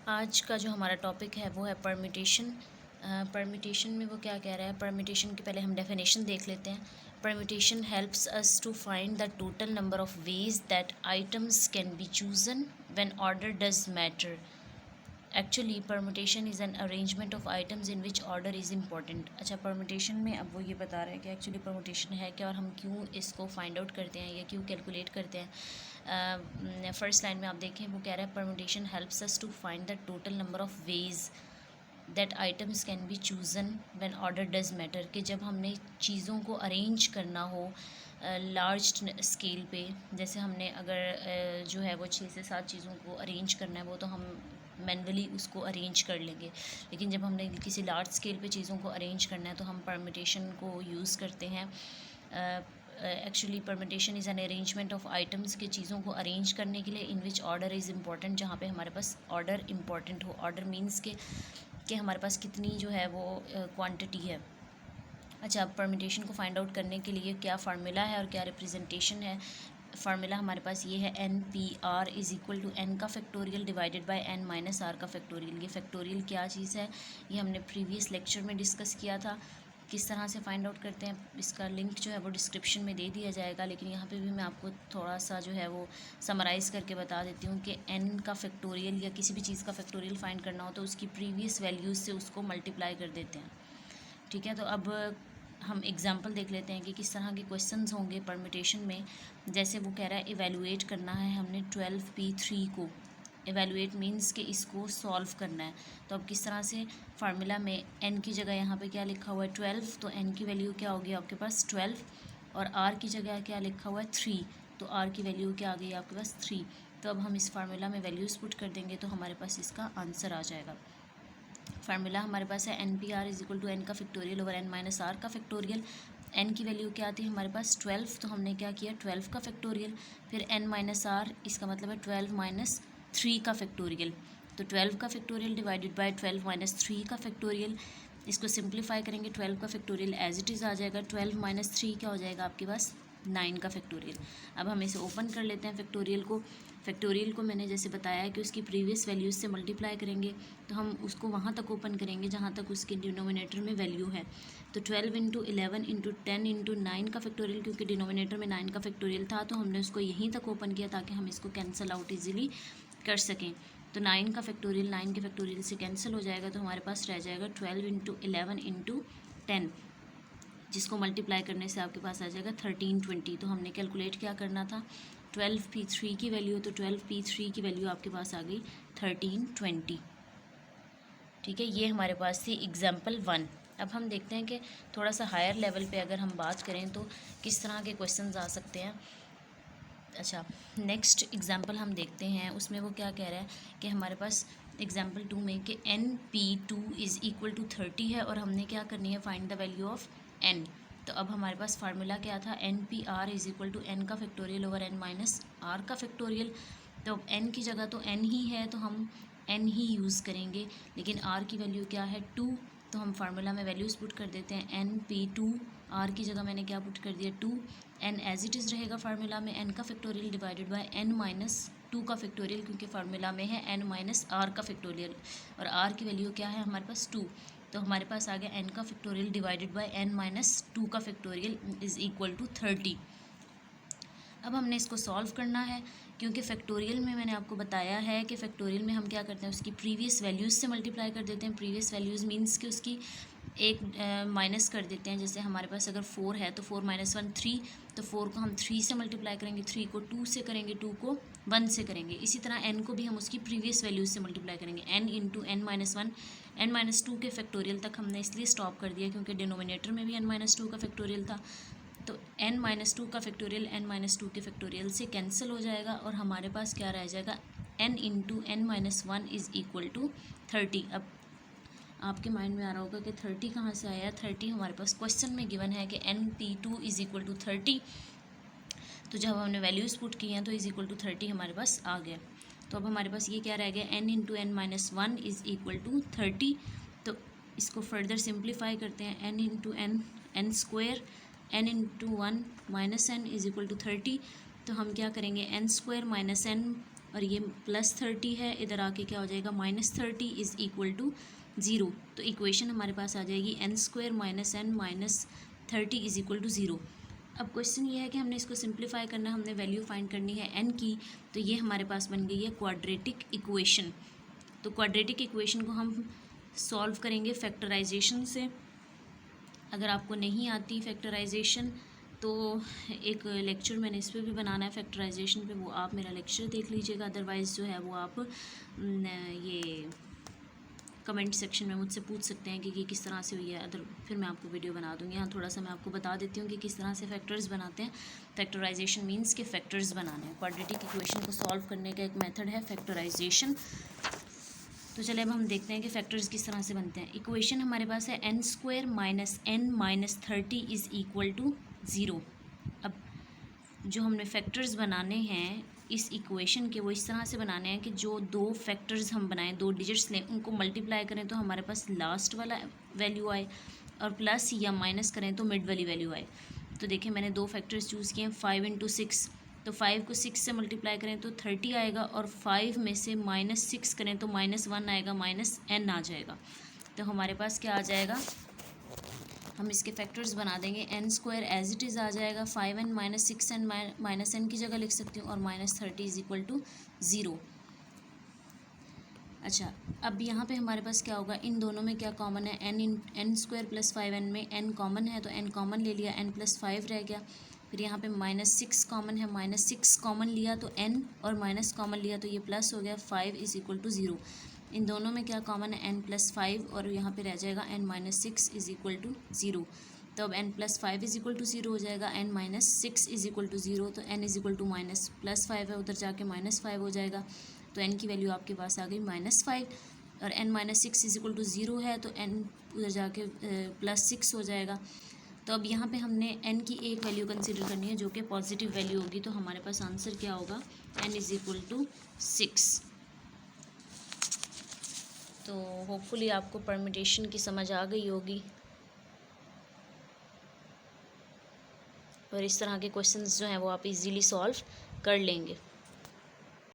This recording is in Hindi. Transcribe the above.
आज का जो हमारा टॉपिक है वो है परम्यूटेशन। परम्यूटेशन में वो क्या कह रहा है, परम्यूटेशन के पहले हम डेफिनेशन देख लेते हैं। Permutation helps us to find the total number of ways that items can be chosen when order does matter. Actually permutation is an arrangement of items in which order is important. अच्छा, परम्यूटेशन में अब वो ये बता रहे हैं कि एक्चुअली परम्यूटेशन है क्या और हम क्यों इसको फाइंड आउट करते हैं या क्यों कैलकुलेट करते हैं। फर्स्ट लाइन में आप देखें, वो कह रहा है permutation helps us to find the total number of ways that items can be chosen when order does matter, कि जब हमने चीज़ों को अरेंज करना हो लार्ज स्केल पे, जैसे हमने अगर जो है वो 6 से 7 चीज़ों को अरेंज करना है वो तो हम मैनुअली उसको अरेंज कर लेंगे, लेकिन जब हमने किसी लार्ज स्केल पे चीज़ों को अरेंज करना है तो हम परम्यूटेशन को यूज़ करते हैं। Actually permutation is an arrangement of items के चीज़ों को अरेंज करने के लिए इन विच ऑर्डर इज़ इम्पॉर्टेंट, जहाँ पे हमारे पास ऑर्डर इम्पॉर्टेंट हो। ऑर्डर मीन्स कि हमारे पास कितनी जो है वो क्वांटिटी है। अच्छा, अब परम्यूटेशन को फाइंड आउट करने के लिए क्या फार्मूला है और क्या रिप्रेजेंटेशन है। फार्मूला हमारे पास ये है, N P R is equal to N का factorial divided by N minus R का फैक्टोरियल। ये फैक्टोरियल क्या चीज़ है, ये हमने प्रीवियस लेक्चर में डिस्कस किया था किस तरह से फाइंड आउट करते हैं। इसका लिंक जो है वो डिस्क्रिप्शन में दे दिया जाएगा, लेकिन यहाँ पे भी मैं आपको थोड़ा सा जो है वो समराइज़ करके बता देती हूँ कि एन का फैक्टोरियल या किसी भी चीज़ का फैक्टोरियल फाइंड करना हो तो उसकी प्रीवियस वैल्यूज़ से उसको मल्टीप्लाई कर देते हैं। ठीक है, तो अब हम एग्जांपल देख लेते हैं कि किस तरह के क्वेश्चंस होंगे परम्यूटेशन में। जैसे वो कह रहा है इवेलुएट करना है हमने 12p3 को। इवेलुएट मीन्स कि इसको सॉल्व करना है। तो अब किस तरह से, फार्मूला में n की जगह यहाँ पे क्या लिखा हुआ है 12, तो n की वैल्यू क्या होगी आपके पास 12, और r की जगह क्या लिखा हुआ है 3, तो r की वैल्यू क्या आ गई आपके पास 3। तो अब हम इस फार्मूला में वैल्यूज़ पुट कर देंगे तो हमारे पास इसका आंसर आ जाएगा। फार्मूला हमारे पास है N P R is equal to N का factorial over N minus R का फैक्टोरियल। एन की वैल्यू क्या आती है हमारे पास 12, तो हमने क्या किया 12 का फैक्टोरियल, फिर एन माइनस आर, इसका मतलब है 12 माइनस 3 का फैक्टोरियल। तो 12 का फैक्टोरियल डिवाइडेड बाय 12 माइनस 3 का फैक्टोरियल। इसको सिंप्लीफाई करेंगे, 12 का फैक्टोरियल एज इट इज़ आ जाएगा, 12 माइनस 3 क्या हो जाएगा आपके पास 9 का फैक्टोरियल। अब हम इसे ओपन कर लेते हैं फैक्टोरियल को। फैक्टोरियल को मैंने जैसे बताया है कि उसकी प्रीवियस वैल्यूज़ से मल्टीप्लाई करेंगे, तो हम उसको वहाँ तक ओपन करेंगे जहाँ तक उसके डिनोमिनेटर में वैल्यू है। तो 12 इंटू 11 इंटू 10 इंटू 9 का फैक्टोरियल, क्योंकि डिनोमिनेटर में 9 का फैक्टोरियल था तो हमने उसको यहीं तक ओपन किया ताकि हम इसको कैंसिल आउट ईजिली कर सकें। तो 9 का फैक्टोरियल 9 के फैक्टोरियल से कैंसिल हो जाएगा, तो हमारे पास रह जाएगा 12 इंटू 11 इंटू 10, जिसको मल्टीप्लाई करने से आपके पास आ जाएगा 1320। तो हमने कैलकुलेट क्या करना था 12p3 की वैल्यू, तो 12p3 की वैल्यू आपके पास आ गई 1320। ठीक है, ये हमारे पास थी एग्जाम्पल 1। अब हम देखते हैं कि थोड़ा सा हायर लेवल पे अगर हम बात करें तो किस तरह के क्वेश्चंस आ सकते हैं। अच्छा, नेक्स्ट एग्जाम्पल हम देखते हैं, उसमें वो क्या कह रहा है कि हमारे पास एग्जाम्पल 2 में कि NP2 इज़ इक्वल टू 30 है और हमने क्या करनी है find the value of n। तो अब हमारे पास फार्मूला क्या था, NPR is equal to n का factorial over n minus R का फैक्टोरियल। तो अब n की जगह तो n ही है तो हम n ही यूज़ करेंगे, लेकिन r की वैल्यू क्या है 2, तो हम फार्मूला में वैल्यूज़ पुट कर देते हैं NP2, r की जगह मैंने क्या पुट कर दिया 2, n एज इट इज़ रहेगा फार्मूला में, n का factorial divided bye n minus 2 का फैक्टोरियल, क्योंकि फार्मूला में है n माइनस आर का फैक्टोरियल और r की वैल्यू क्या है हमारे पास 2। तो हमारे पास आ गया n का factorial divided bye n minus 2 का फैक्टोरियल इज़ इक्वल टू 30। अब हमने इसको सॉल्व करना है, क्योंकि फैक्टोरियल में मैंने आपको बताया है कि फैक्टोरियल में हम क्या करते हैं उसकी प्रीवियस वैल्यूज़ से मल्टीप्लाई कर देते हैं। प्रीवियस वैल्यूज़ मीन्स कि उसकी एक माइनस कर देते हैं। जैसे हमारे पास अगर 4 है तो 4 माइनस 1 3, तो 4 को हम 3 से मल्टीप्लाई करेंगे, 3 को 2 से करेंगे, 2 को 1 से करेंगे। इसी तरह n को भी हम उसकी प्रीवियस वैल्यूज़ से मल्टीप्लाई करेंगे, n into n minus 1, n minus 2 के फैक्टोरियल तक हमने इसलिए स्टॉप कर दिया क्योंकि डिनोमिनेटर में भी n माइनस 2 का फैक्टोरियल था। तो n माइनस 2 का फैक्टोरियल n माइनस 2 के फैक्टोरियल से कैंसिल हो जाएगा और हमारे पास क्या रह जाएगा n into n minus 1 is equal to 30। अब आपके माइंड में आ रहा होगा कि 30 कहाँ से आया, 30 हमारे पास क्वेश्चन में गिवन है कि NP2 इज़ इक्वल टू 30, तो जब हमने वैल्यूज़ पुट की हैं तो इज़ इक्वल टू 30 हमारे पास आ गया। तो अब हमारे पास ये क्या रह गया, n into n minus 1 is equal to 30। तो इसको फर्दर सिंप्लीफाई करते हैं, n into n square, n into 1 minus n is equal to 30। तो हम क्या करेंगे n स्क्वायर माइनस n और ये +30 है, इधर आके क्या हो जाएगा -30 इज़ इक्वल टू 0। तो इक्वेशन हमारे पास आ जाएगी n² - n - 30 is equal to 0। अब क्वेश्चन ये है कि हमने इसको सिंप्लीफाई करना है, हमने वैल्यू फाइंड करनी है n की। तो ये हमारे पास बन गई है क्वाड्रेटिक इक्वेशन। तो क्वाड्रेटिक इक्वेशन को हम सॉल्व करेंगे फैक्टराइजेशन से। अगर आपको नहीं आती फैक्टराइजेशन तो एक लेक्चर मैंने इस पर भी बनाना है फैक्टराइजेशन पे, वो आप मेरा लेक्चर देख लीजिएगा। अदरवाइज़ जो है वो आप ये कमेंट सेक्शन में मुझसे पूछ सकते हैं कि ये किस तरह से हुई है, अदर फिर मैं आपको वीडियो बना दूँगी। यहाँ थोड़ा सा मैं आपको बता देती हूँ कि किस तरह से फैक्टर्स बनाते हैं। फैक्टराइजेशन मीन्स के फैक्टर्स बनाने हैं। क्वाड्रेटिक इक्वेशन को सॉल्व करने का एक मेथड है फैक्टराइजेशन। तो चलिए अब हम देखते हैं कि फैक्टर्स किस तरह से बनते हैं। इक्वेशन हमारे पास है n² - n - 30 is equal to 0। अब जो हमने फैक्टर्स बनाने हैं इस इक्वेशन के, वो इस तरह से बनाने हैं कि जो दो फैक्टर्स हम बनाएं, दो डिजिट्स लें, उनको मल्टीप्लाई करें तो हमारे पास लास्ट वाला वैल्यू आए, और प्लस या माइनस करें तो मिड वाली वैल्यू आए। तो देखिए मैंने दो फैक्टर्स चूज़ किए हैं, 5 × 6। तो 5 को 6 से मल्टीप्लाई करें तो 30 आएगा, और 5 में से -6 करें तो -1 आएगा, -n आ जाएगा। तो हमारे पास क्या आ जाएगा, हम इसके फैक्टर्स बना देंगे। n² एज इट इज़ आ जाएगा, 5n - 6n -n की जगह लिख सकती हूँ, और -30 इज़ इक्वल टू 0। अच्छा, अब यहाँ पे हमारे पास क्या होगा, इन दोनों में क्या कॉमन है, n² + 5n में n कॉमन है, तो n कॉमन ले लिया, n + 5 रह गया। फिर यहाँ पे -6 कॉमन है, -6 कॉमन लिया तो n, और माइनस कॉमन लिया तो ये प्लस हो गया, 5 इज़ इक्वल टू 0। इन दोनों में क्या कॉमन है, n + 5, और यहाँ पे रह जाएगा n - 6 इज़ इक्वल टू 0। तो अब n + 5 इज़ इक्वल टू 0 हो जाएगा, n - 6 इज़ इक्वल टू 0, तो n इज़ इक्वल टू +5 है, उधर जाके -5 हो जाएगा। तो n की वैल्यू आपके पास आ गई -5, और n - 6 इज़ इक्वल टू 0 है, तो n उधर जाके +6 हो जाएगा। तो अब यहाँ पे हमने n की एक वैल्यू कंसीडर करनी है जो कि पॉजिटिव वैल्यू होगी। तो हमारे पास आंसर क्या होगा, n इज़ इक्वल टू 6। तो होपफुली आपको परम्यूटेशन की समझ आ गई होगी, और इस तरह के क्वेश्चंस जो हैं वो आप इजीली सॉल्व कर लेंगे।